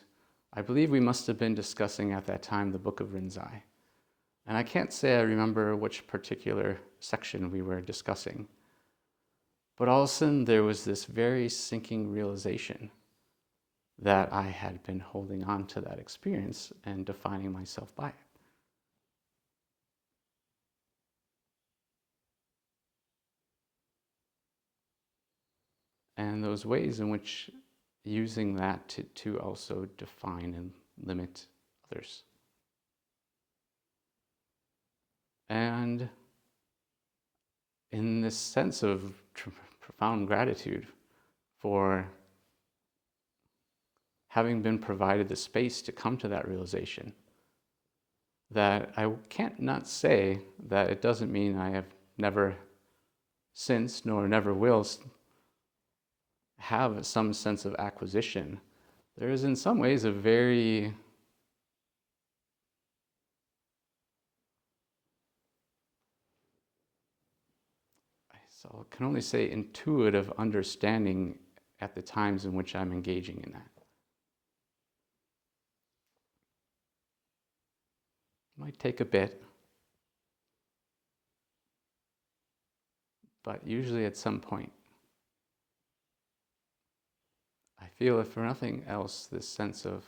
I believe we must have been discussing at that time the Book of Rinzai. And I can't say I remember which particular section we were discussing. But all of a sudden there was this very sinking realization that I had been holding on to that experience and defining myself by it. And those ways in which using that to also define and limit others. And in this sense of profound gratitude for having been provided the space to come to that realization, that I can't not say that it doesn't mean I have never since, nor never will have some sense of acquisition. There is in some ways a very so I can only say intuitive understanding at the times in which I'm engaging in that. It might take a bit, but usually at some point, I feel, if for nothing else, this sense of,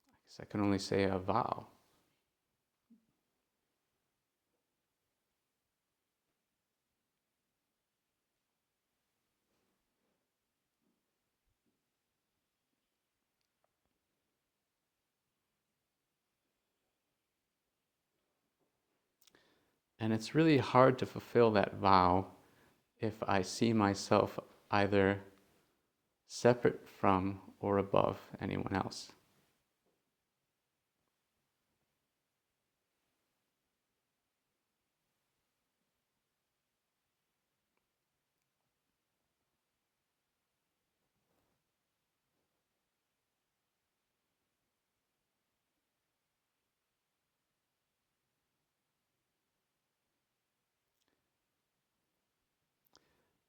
I guess I can only say a vow. And it's really hard to fulfill that vow if I see myself either separate from or above anyone else.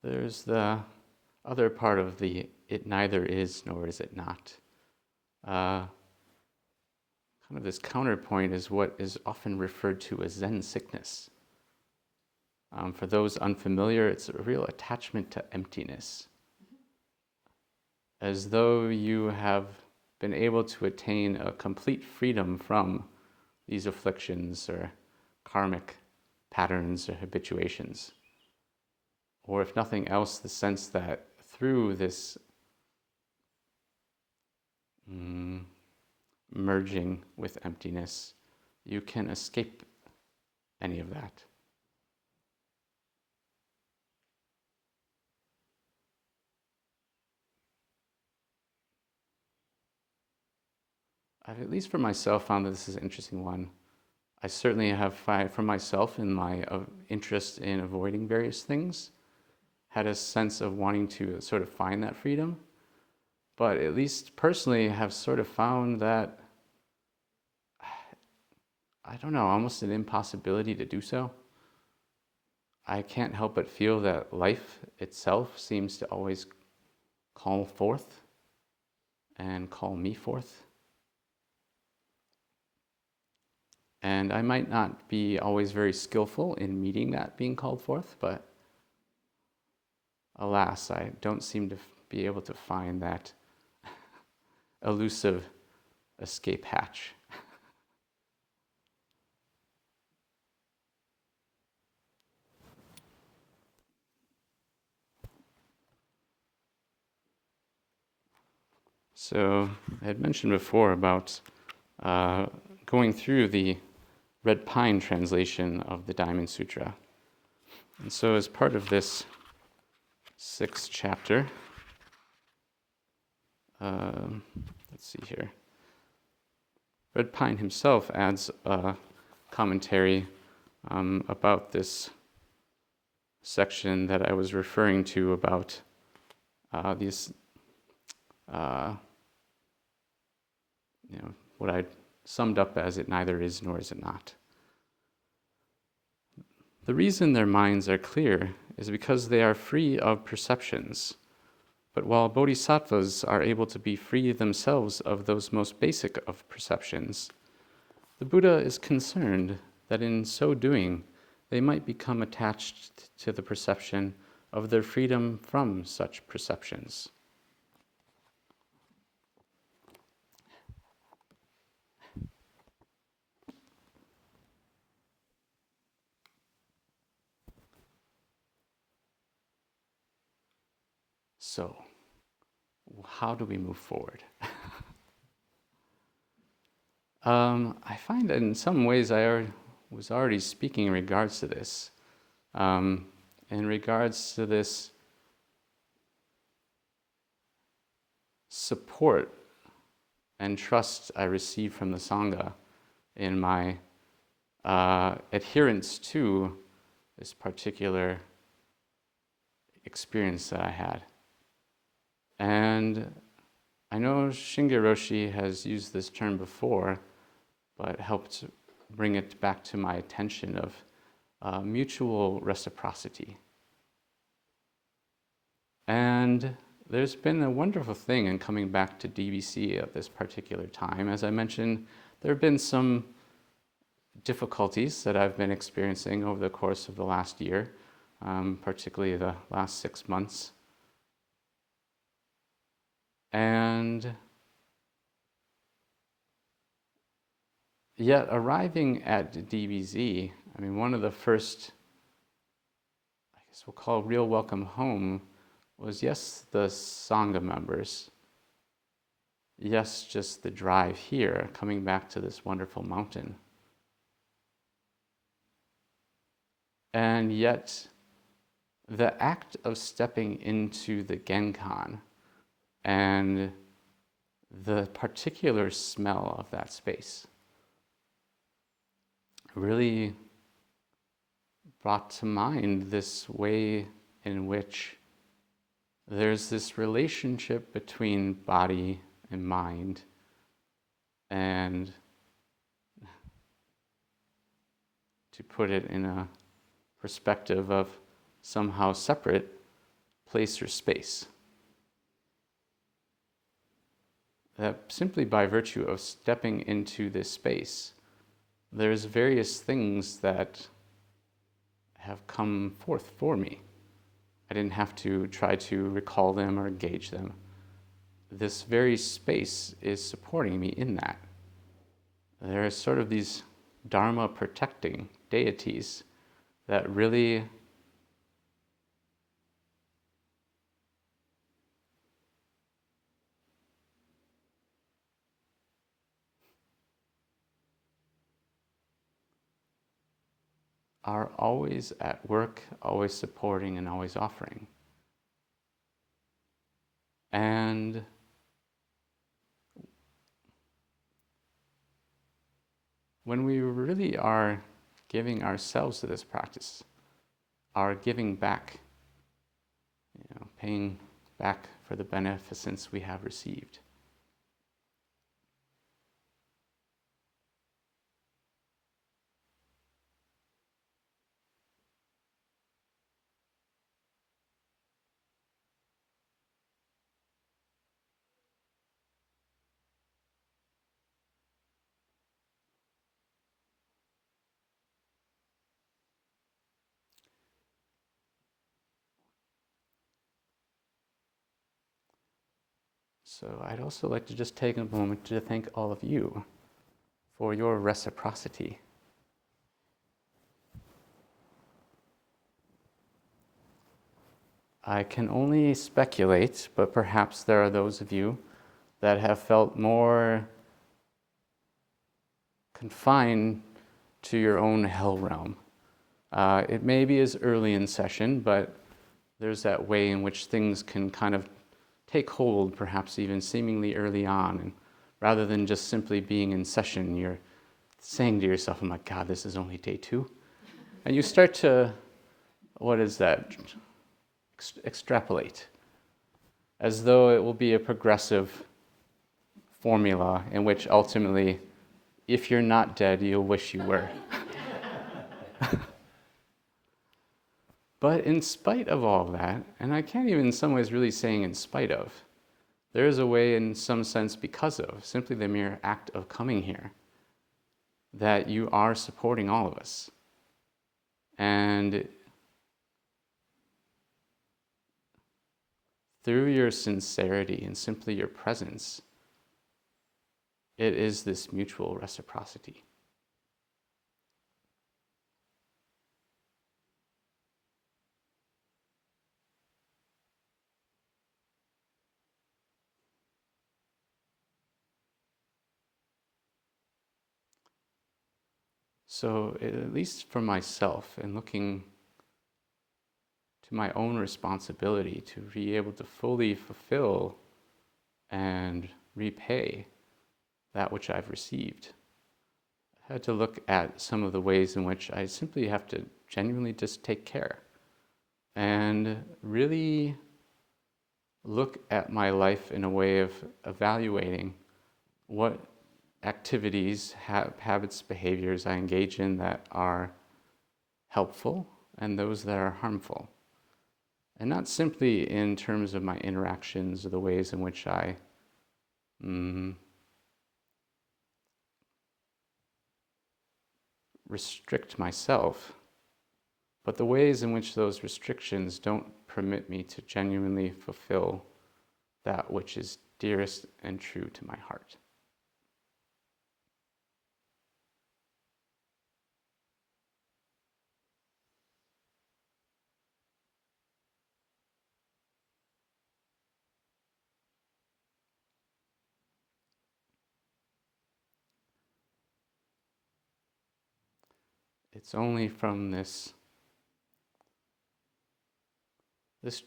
There's the other part of the it neither is nor is it not. Kind of this counterpoint is what is often referred to as Zen sickness. For those unfamiliar, it's a real attachment to emptiness. As though you have been able to attain a complete freedom from these afflictions or karmic patterns or habituations. Or if nothing else, the sense that through this merging with emptiness, you can escape any of that. I've, at least for myself, found that this is an interesting one. I certainly have, for myself, in my interest in avoiding various things, had a sense of wanting to sort of find that freedom. But at least personally, have sort of found that, I don't know, almost an impossibility to do so. I can't help but feel that life itself seems to always call forth and call me forth. And I might not be always very skillful in meeting that being called forth, but alas, I don't seem to be able to find that elusive escape hatch. So I had mentioned before about going through the Red Pine translation of the Diamond Sutra. And so as part of this 6th chapter, let's see here, Red Pine himself adds a commentary about this section that I was referring to about these, what I summed up as it neither is nor is it not. The reason their minds are clear is because they are free of perceptions. But while bodhisattvas are able to be free themselves of those most basic of perceptions, the Buddha is concerned that in so doing, they might become attached to the perception of their freedom from such perceptions. So, how do we move forward? I find that in some ways I was already speaking in regards to this. In regards to this support and trust I receive from the Sangha in my adherence to this particular experience that I had. And I know Shinge Roshi has used this term before, but helped bring it back to my attention of mutual reciprocity. And there's been a wonderful thing in coming back to DBC at this particular time. As I mentioned, there have been some difficulties that I've been experiencing over the course of the last year, particularly the last 6 months. And yet arriving at DBZ, I mean, one of the first, I guess we'll call real welcome home, was yes, the Sangha members. Yes, just the drive here, coming back to this wonderful mountain. And yet, the act of stepping into the Genkan and the particular smell of that space really brought to mind this way in which there's this relationship between body and mind, and to put it in a perspective of somehow separate place or space. That simply by virtue of stepping into this space, there's various things that have come forth for me. I didn't have to try to recall them or engage them. This very space is supporting me in that. There are sort of these Dharma protecting deities that really are always at work, always supporting, and always offering. And when we really are giving ourselves to this practice, are giving back, paying back for the beneficence we have received. So I'd also like to just take a moment to thank all of you for your reciprocity. I can only speculate, but perhaps there are those of you that have felt more confined to your own hell realm. It may be as early in session, but there's that way in which things can kind of take hold, perhaps even seemingly early on. And rather than just simply being in session, you're saying to yourself, oh my God, this is only day 2. And you start to, what is that? Extrapolate. As though it will be a progressive formula in which ultimately, if you're not dead, you'll wish you were. But in spite of all that, and I can't even in some ways really saying in spite of, there is a way in some sense because of, simply the mere act of coming here, that you are supporting all of us. And through your sincerity and simply your presence, it is this mutual reciprocity. So at least for myself, and looking to my own responsibility to be able to fully fulfill and repay that which I've received, I had to look at some of the ways in which I simply have to genuinely just take care and really look at my life in a way of evaluating what activities, habits, behaviors I engage in that are helpful and those that are harmful. And not simply in terms of my interactions or the ways in which I restrict myself, but the ways in which those restrictions don't permit me to genuinely fulfill that which is dearest and true to my heart. It's only from this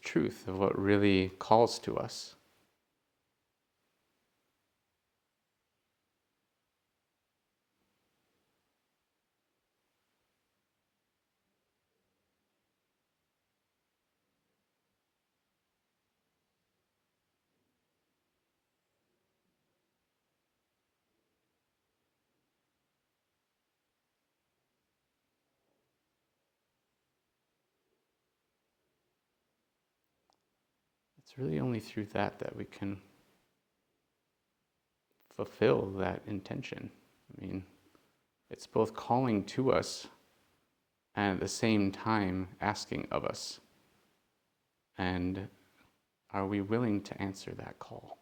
truth of what really calls to us. It's really only through that we can fulfill that intention. I mean, it's both calling to us and at the same time asking of us. And are we willing to answer that call?